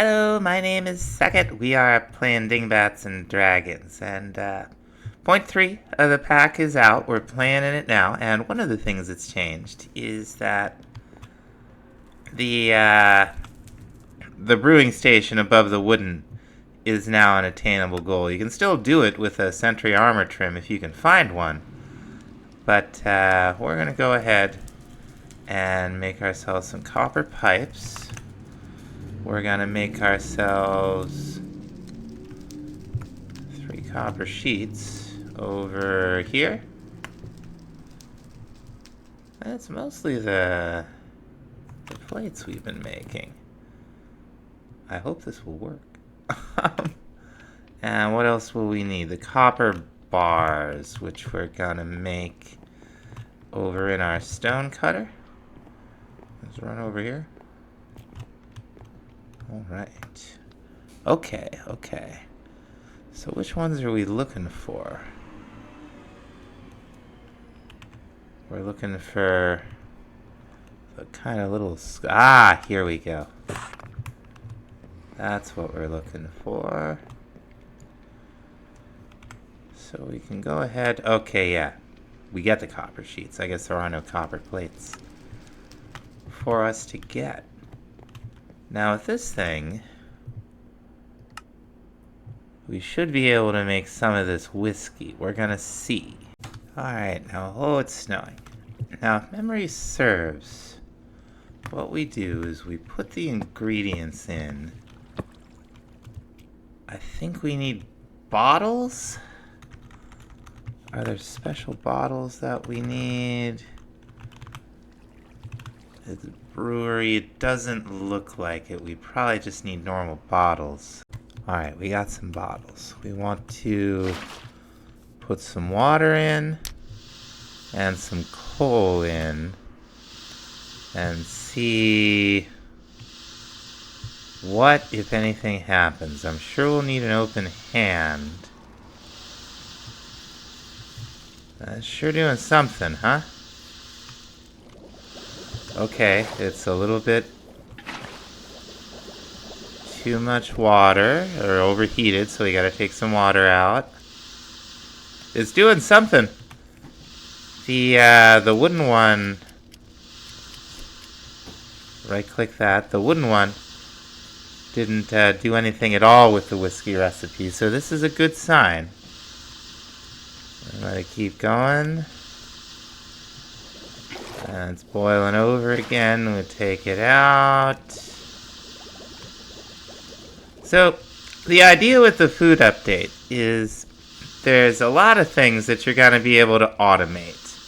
Hello, my name is Sackett. We are playing Dingbats and Dragons, and point 3 of the pack is out. We're playing in it now, and one of the things that's changed is that the brewing station above the wooden is now an attainable goal. You can still do it with a sentry armor trim if you can find one, but we're gonna go ahead and make ourselves some copper pipes. We're gonna make ourselves 3 copper sheets over here. That's mostly the plates we've been making. I hope this will work. And what else will we need? The copper bars, which we're gonna make over in our stone cutter. Let's run over here. Alright. Okay. So which ones are we looking for? We're looking for the kind of little... here we go. That's what we're looking for. So we can go ahead... Okay, yeah. We get the copper sheets. I guess there are no copper plates for us to get. Now with this thing, we should be able to make some of this whiskey. We're gonna see. Alright, now, it's snowing. Now, if memory serves, what we do is we put the ingredients in. I think we need bottles? Are there special bottles that we need? The brewery, it doesn't look like it. We probably just need normal bottles. Alright, we got some bottles. We want to put some water in and some coal in and see what, if anything, happens. I'm sure we'll need an open hand. That's sure doing something, huh? Okay, it's a little bit too much water, or overheated, so we gotta take some water out. It's doing something. The wooden one, right-click that. The wooden one didn't do anything at all with the whiskey recipe, so this is a good sign. Let it keep going. And it's boiling over again. We'll take it out. So, the idea with the food update is there's a lot of things that you're going to be able to automate.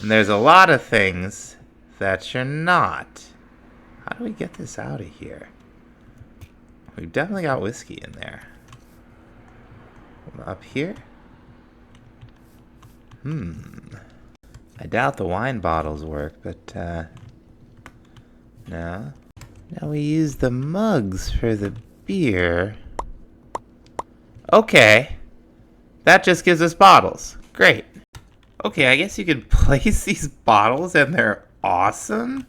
And there's a lot of things that you're not. How do we get this out of here? We've definitely got whiskey in there. Up here? I doubt the wine bottles work, but, no. Now we use the mugs for the beer. Okay. That just gives us bottles. Great. Okay, I guess you could place these bottles and they're awesome.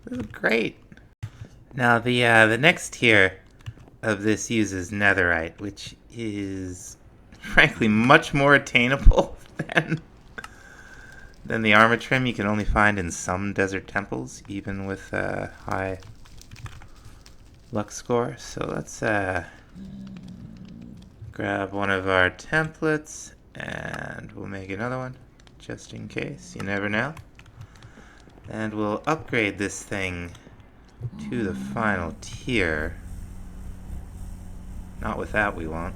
This is great. Now the next tier of this uses netherite, which is frankly much more attainable than the armor trim you can only find in some desert temples, even with a high luck score. So let's grab one of our templates, and we'll make another one, just in case. You never know. And we'll upgrade this thing to the final tier. Not with that, we won't.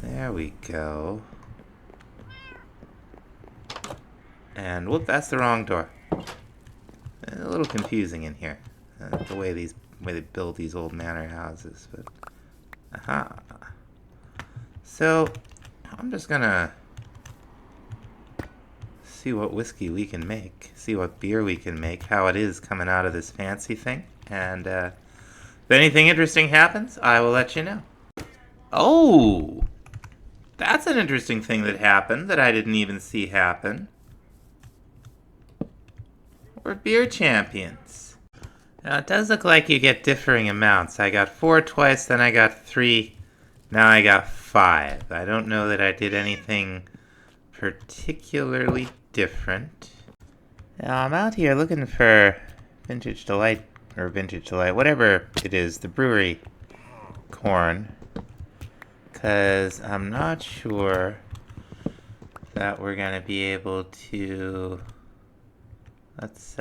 There we go. And whoop, that's the wrong door. A little confusing in here, the way they build these old manor houses. But aha. So I'm just gonna see what whiskey we can make, see what beer we can make, how it is coming out of this fancy thing, and if anything interesting happens, I will let you know. Oh, that's an interesting thing that happened that I didn't even see happen. We're beer champions. Now, it does look like you get differing amounts. I got 4 twice, then I got 3, now I got 5. I don't know that I did anything particularly different. Now, I'm out here looking for Vintage Delight, or Vintage Delight, whatever it is, the brewery corn, because I'm not sure that we're going to be able to... Let's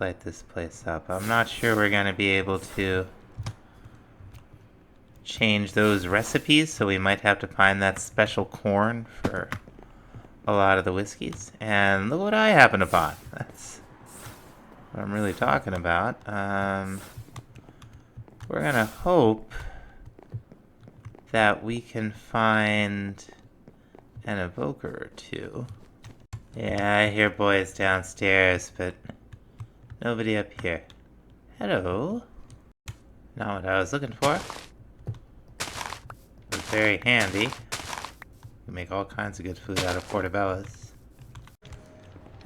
light this place up. I'm not sure we're going to be able to change those recipes, so we might have to find that special corn for a lot of the whiskeys. And look what I happen upon. That's what I'm really talking about. We're going to hope that we can find an evoker or two. Yeah, I hear boys downstairs, but nobody up here. Hello. Not what I was looking for. It's very handy. We make all kinds of good food out of portobellos.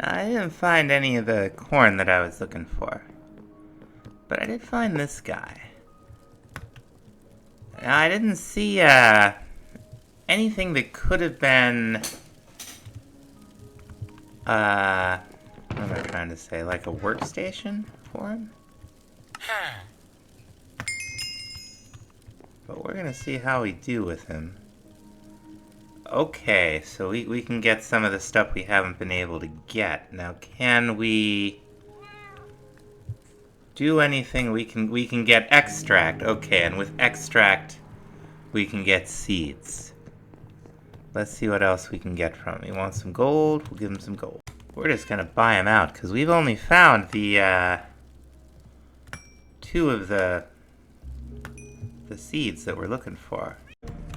I didn't find any of the corn that I was looking for. But I did find this guy. Now, I didn't see anything that could have been... what am I trying to say? Like a workstation for him? But we're gonna see how we do with him. Okay, so we can get some of the stuff we haven't been able to get. Now, can we do anything? We can get extract. Okay, and with extract, we can get seeds. Let's see what else we can get from him. He wants some gold, we'll give him some gold. We're just gonna buy him out, because we've only found the, 2 of the seeds that we're looking for.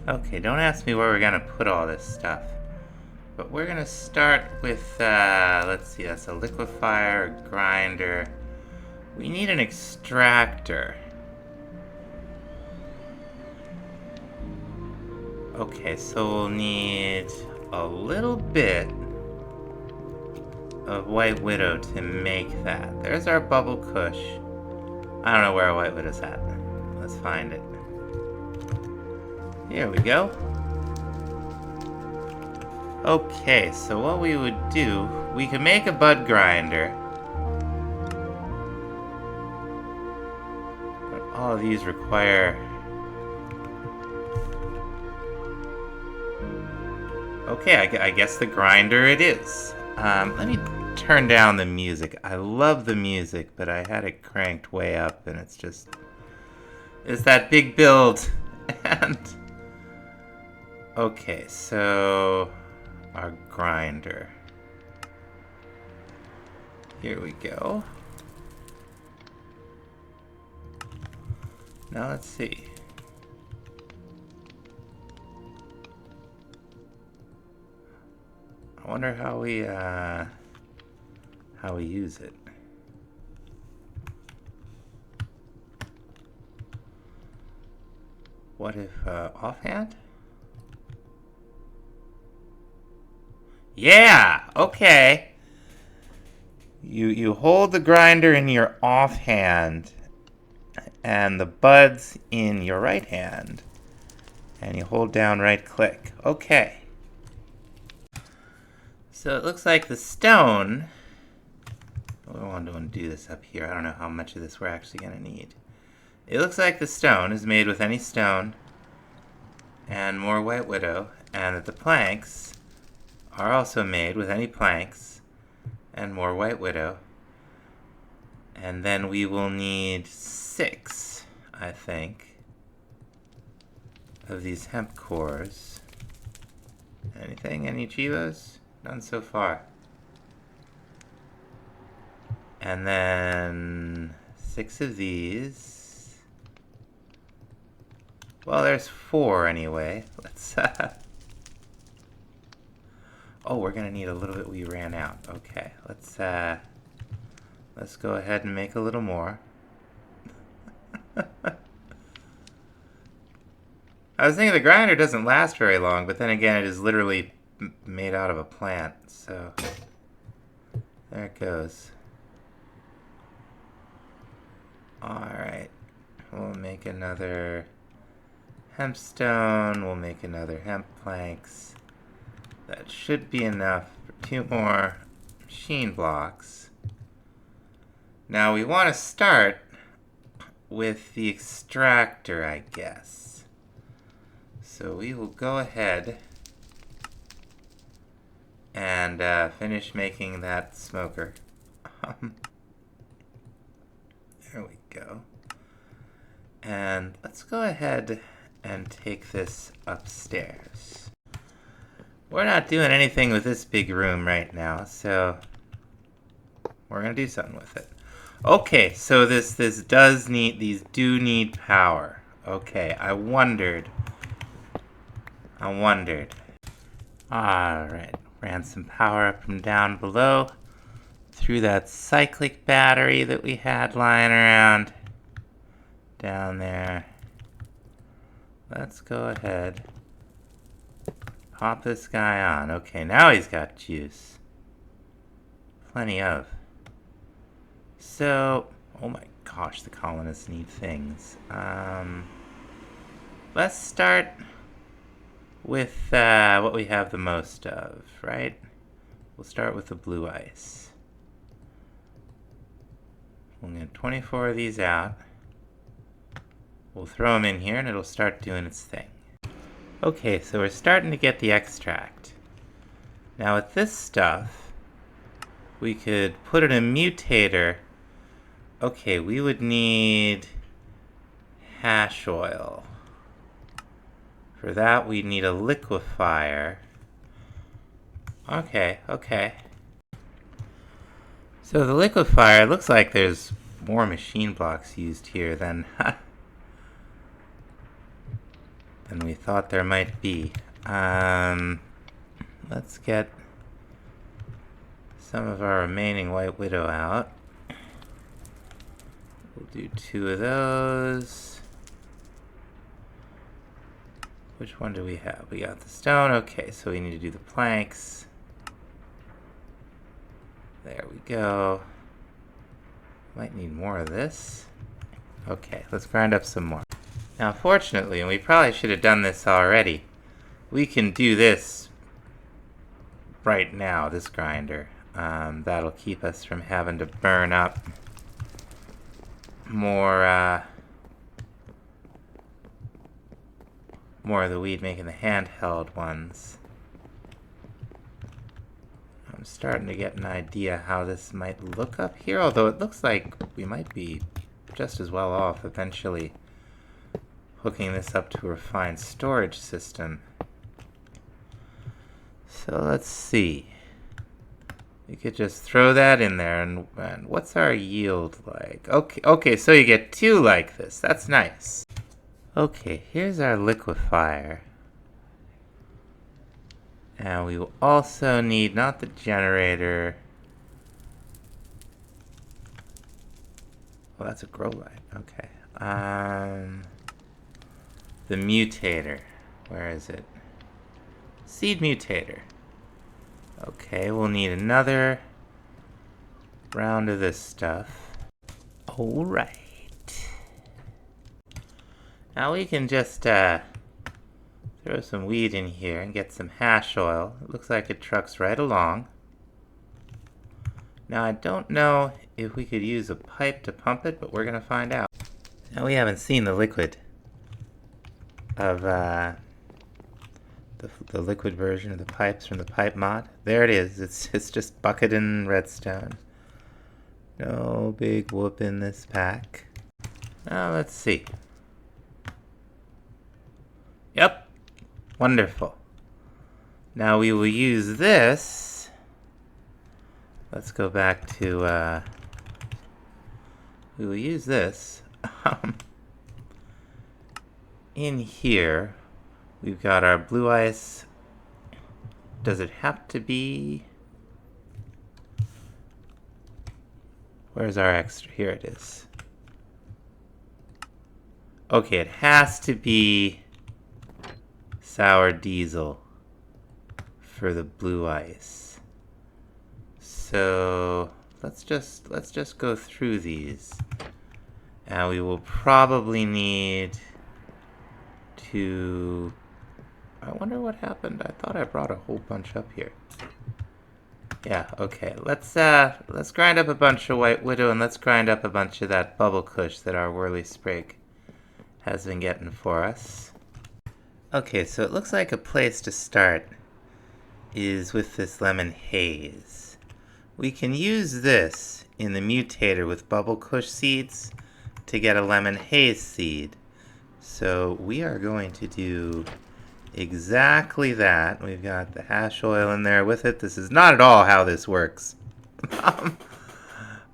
Okay, don't ask me where we're gonna put all this stuff. But we're gonna start with, let's see, that's a liquefier, a grinder. We need an extractor. Okay, so we'll need a little bit of White Widow to make that. There's our Bubble Kush. I don't know where our White Widow's at. Let's find it. Here we go. Okay, so what we would do, we could make a bud grinder. But all of these require... Okay, I guess the grinder it is. Let me turn down the music. I love the music, but I had it cranked way up, and it's just... It's that big build, and... Okay, so... Our grinder. Here we go. Now let's see. I wonder how we use it. What if offhand? Yeah, okay. You hold the grinder in your offhand and the buds in your right hand, and you hold down right click. Okay. So it looks like the stone... I don't want to do this up here. I don't know how much of this we're actually going to need. It looks like the stone is made with any stone and more White Widow, and that the planks are also made with any planks and more White Widow. And then we will need 6, I think, of these hemp cores. Anything? Any Chivos? None so far. And then 6 of these. Well, there's 4 anyway. Let's oh, we're gonna need a little bit. We ran out. Okay, let's go ahead and make a little more. I was thinking the grinder doesn't last very long, but then again, it is literally made out of a plant, so there it goes. Alright. We'll make another hempstone. We'll make another hemp planks. That should be enough for 2 more machine blocks. Now we want to start with the extractor, I guess. So we will go ahead and finish making that smoker. There we go. And let's go ahead and take this upstairs. We're not doing anything with this big room right now, so we're gonna do something with it. Okay, so these do need power. Okay, I wondered. Alright, ran some power up from down below through that cyclic battery that we had lying around down there. Let's go ahead. Pop this guy on. Okay, now he's got juice. Plenty of. So, oh my gosh, the colonists need things. Let's start with what we have the most of, right? We'll start with the blue ice. We'll get 24 of these out. We'll throw them in here and it'll start doing its thing. Okay, so we're starting to get the extract. Now with this stuff, we could put it in a mutator. Okay, we would need hash oil. For that, we need a liquefier. Okay. So the liquefier, looks like there's more machine blocks used here than we thought there might be. Let's get some of our remaining White Widow out. We'll do 2 of those. Which one do we have? We got the stone. Okay, so we need to do the planks. There we go. Might need more of this. Okay, let's grind up some more. Now, fortunately, and we probably should have done this already, we can do this right now, this grinder. That'll keep us from having to burn up more of the weed making the handheld ones. I'm starting to get an idea how this might look up here, although it looks like we might be just as well off eventually hooking this up to a refined storage system. So let's see. We could just throw that in there, and what's our yield like? Okay, so you get 2 like this. That's nice. Okay, here's our liquefier. And we will also need, not the generator. Well, that's a grow light. Okay. The mutator. Where is it? Seed mutator. Okay, we'll need another round of this stuff. Alright. Now we can just throw some weed in here and get some hash oil. It looks like it trucks right along. Now I don't know if we could use a pipe to pump it, but we're going to find out. Now we haven't seen the liquid of the liquid version of the pipes from the pipe mod. There it is. It's just bucket and redstone. No big whoop in this pack. Now let's see. Yep. Wonderful. Now we will use this. Let's go back to we will use this in here. We've got our blue ice. Does it have to be? Where's our extra? Here it is. Okay, it has to be sour diesel for the blue ice. So let's just go through these. And we will probably need to... I wonder what happened. I thought I brought a whole bunch up here. Yeah, okay. Let's grind up a bunch of White Widow, and let's grind up a bunch of that Bubble Kush that our Whirly Sprig has been getting for us. Okay, so it looks like a place to start is with this Lemon Haze. We can use this in the mutator with Bubble Kush seeds to get a Lemon Haze seed. So we are going to do exactly that. We've got the hash oil in there with it. This is not at all how this works.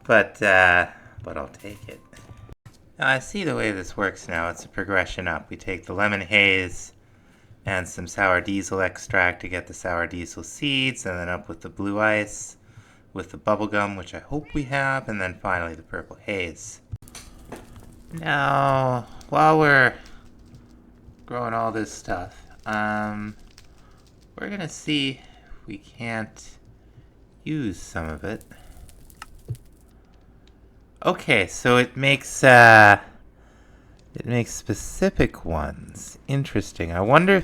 but I'll take it. Now I see the way this works now. It's a progression up. We take the Lemon Haze and some sour diesel extract to get the sour diesel seeds, and then up with the blue ice with the bubblegum, which I hope we have, and then finally the purple haze. Now, while we're growing all this stuff, we're gonna see if we can't use some of it. Okay, so it makes specific ones. Interesting. I wonder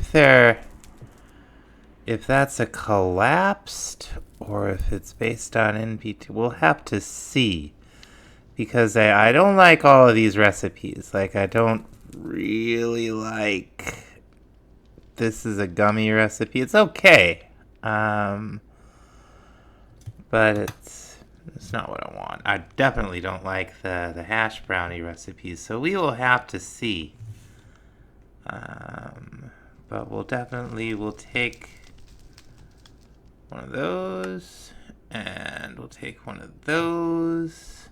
if that's a collapsed or if it's based on NP2. We'll have to see, because I don't like all of these recipes. Like, I don't really like this is a gummy recipe. It's okay, but it's not what I want. I definitely don't like the hash brownie recipes, so we will have to see. But we'll take one of those, and we'll take one of those,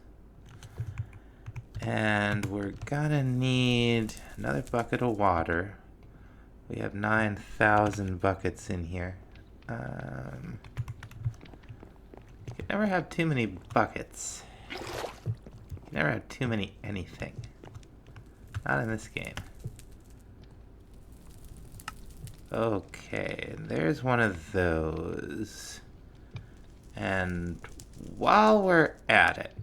and we're gonna need another bucket of water. We have 9,000 buckets in here. You can never have too many buckets. You can never have too many anything. Not in this game. Okay, there's one of those. And while we're at it,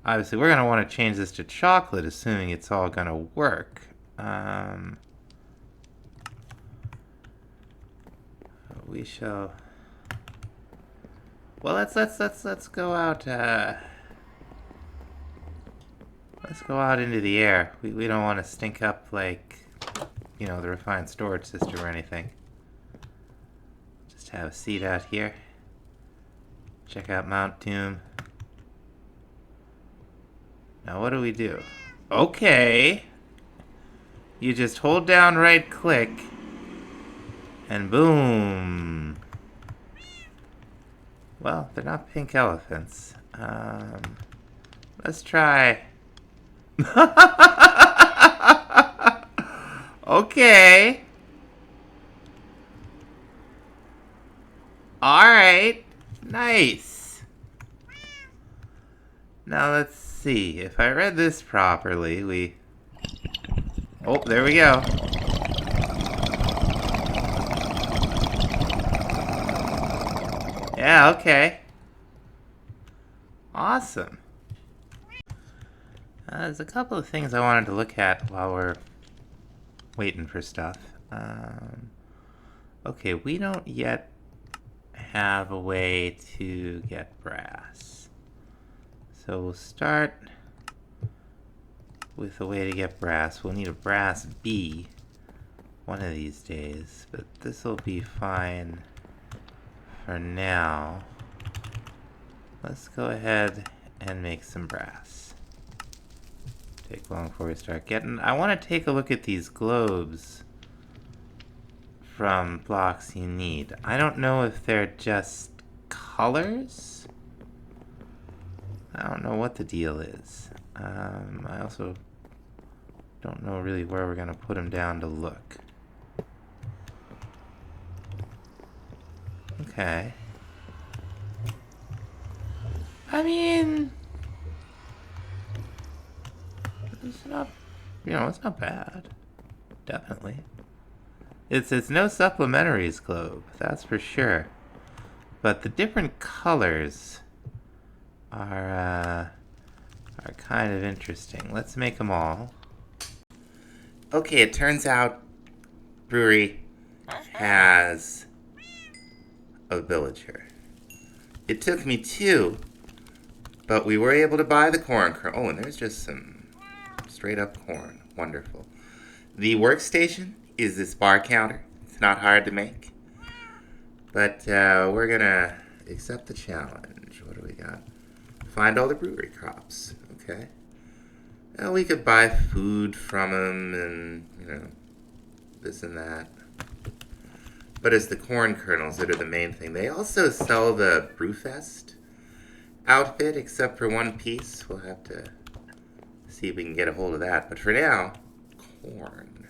obviously we're going to want to change this to chocolate, assuming it's all going to work. We shall... Well, let's go out. Let's go out into the air. We don't want to stink up like, you know, the refined storage system or anything. Just have a seat out here. Check out Mount Doom. Now what do we do? Okay. You just hold down right click and boom. Well, they're not pink elephants. Let's try. Okay. Alright. Nice. Now let's see. If I read this properly, Oh, there we go. Yeah, okay. Awesome. There's a couple of things I wanted to look at while we're waiting for stuff. Okay, we don't yet have a way to get brass. So we'll start with a way to get brass. We'll need a brass B one of these days, but this will be fine for now. Let's go ahead and make some brass. Take long before we start getting... I want to take a look at these globes from blocks you need. I don't know if they're just colors. I don't know what the deal is. I also don't know really where we're going to put them down to look. Okay. I mean, it's not, it's not bad. Definitely. It's no supplementaries globe, that's for sure. But the different colors are kind of interesting. Let's make them all. Okay, it turns out Brewery has a villager. It took me 2, but we were able to buy the corn kernel. Oh, and there's just some straight up corn. Wonderful. The workstation is this bar counter. It's not hard to make. But we're gonna accept the challenge. What do we got? Find all the brewery crops. Okay. Well, we could buy food from them and, this and that. But it's the corn kernels that are the main thing. They also sell the Brewfest outfit, except for one piece. We'll have to see if we can get a hold of that. But for now, corn.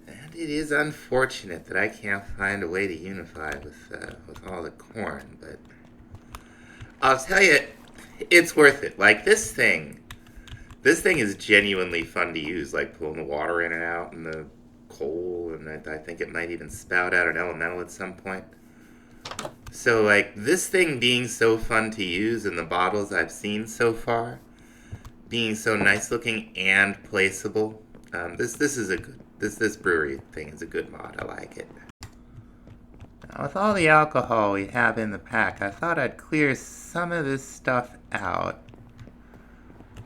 And it is unfortunate that I can't find a way to unify with all the corn. But I'll tell you, it's worth it. Like, this thing is genuinely fun to use. Like, pulling the water in and out and the coal, and I think it might even spout out an elemental at some point. So, like, this thing being so fun to use, and the bottles I've seen so far being so nice looking and placeable, this is a good, this brewery thing is a good mod. I like it. Now, with all the alcohol we have in the pack, I thought I'd clear some of this stuff out,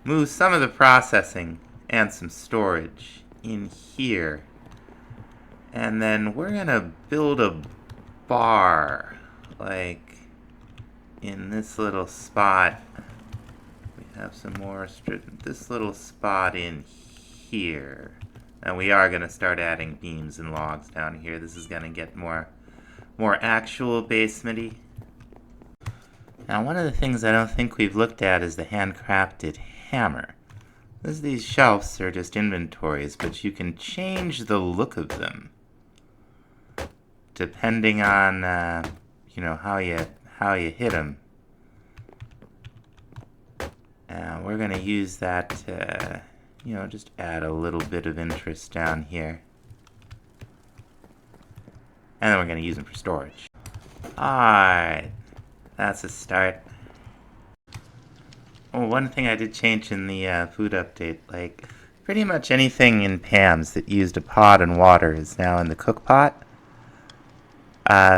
move some of the processing and some storage in here. And then we're gonna build a bar, like in this little spot. We have some more this little spot in here. And we are gonna start adding beams and logs down here. This is gonna get more actual basement-y. Now, one of the things I don't think we've looked at is the handcrafted hammer. These shelves are just inventories, but you can change the look of them depending on how you hit them. We're going to use that to just add a little bit of interest down here, and then we're going to use them for storage. Alright, that's a start. Oh, one thing I did change in the food update, like pretty much anything in Pam's that used a pot and water is now in the cook pot.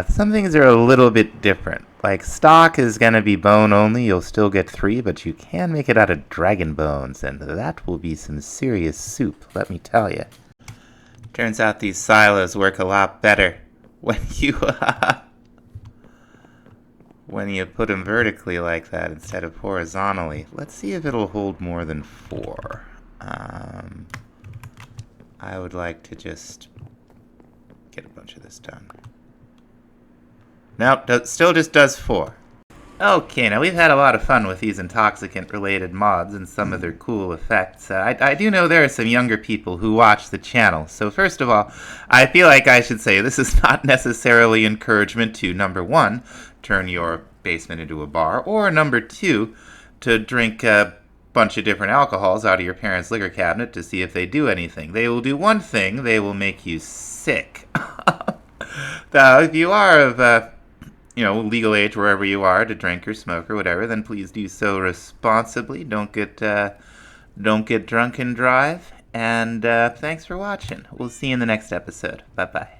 Some things are a little bit different. Like stock is going to be bone only. You'll still get 3, but you can make it out of dragon bones, and that will be some serious soup, let me tell you. Turns out these silos work a lot better when you put them vertically like that instead of horizontally. Let's see if it'll hold more than 4. I would like to just get a bunch of this done. Nope, still just does 4. Okay, now we've had a lot of fun with these intoxicant-related mods and some of their cool effects. I do know there are some younger people who watch the channel, so first of all, I feel like I should say this is not necessarily encouragement to, number 1, turn your basement into a bar, or number 2, to drink a bunch of different alcohols out of your parents' liquor cabinet to see if they do anything. They will do one thing: they will make you sick. Now, if you are of legal age wherever you are to drink or smoke or whatever, then please do so responsibly. Don't get drunk and drive. And thanks for watching. We'll see you in the next episode. Bye bye.